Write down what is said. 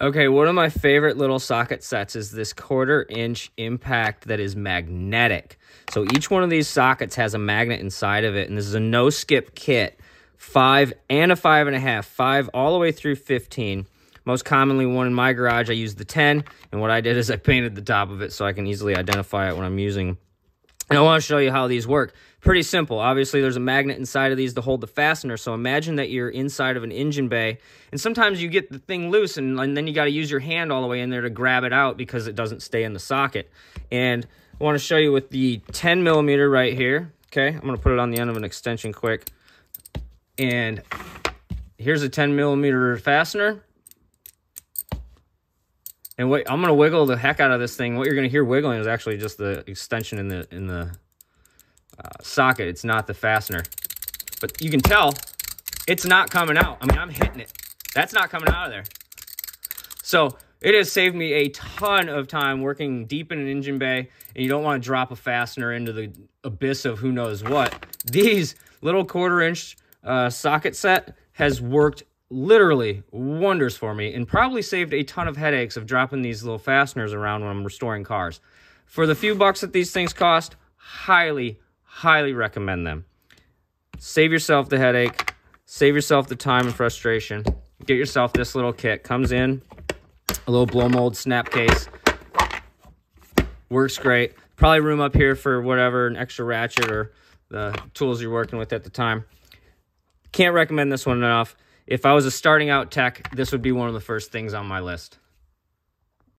Okay, one of my favorite little socket sets is this 1/4-inch impact that is magnetic. So each one of these sockets has a magnet inside of it, and this is a no-skip kit. 5 and a 5.5, 5 all the way through 15. Most commonly one in my garage, I use the 10, and what I did is I painted the top of it so I can easily identify it when I'm using. And I want to show you how these work. Pretty simple. Obviously, there's a magnet inside of these to hold the fastener, so imagine that you're inside of an engine bay, and sometimes you get the thing loose, and then you got to use your hand all the way in there to grab it out because it doesn't stay in the socket. And I want to show you with the 10 millimeter right here. Okay, I'm going to put it on the end of an extension quick. And here's a 10 millimeter fastener. And wait, I'm going to wiggle the heck out of this thing. What you're going to hear wiggling is actually just the extension in the socket. It's not the fastener. But you can tell it's not coming out. I mean, I'm hitting it. That's not coming out of there. So it has saved me a ton of time working deep in an engine bay, and you don't want to drop a fastener into the abyss of who knows what. These little 1/4-inch socket set has worked literally wonders for me and probably saved a ton of headaches of dropping these little fasteners around when I'm restoring cars. For the few bucks that these things cost, highly recommend them. Save yourself the headache, save yourself the time and frustration. Get yourself this little kit. Comes in a little blow mold snap case. Works great. Probably room up here for whatever, an extra ratchet or the tools you're working with at the time. Can't recommend this one enough. If I was a starting out tech, this would be one of the first things on my list.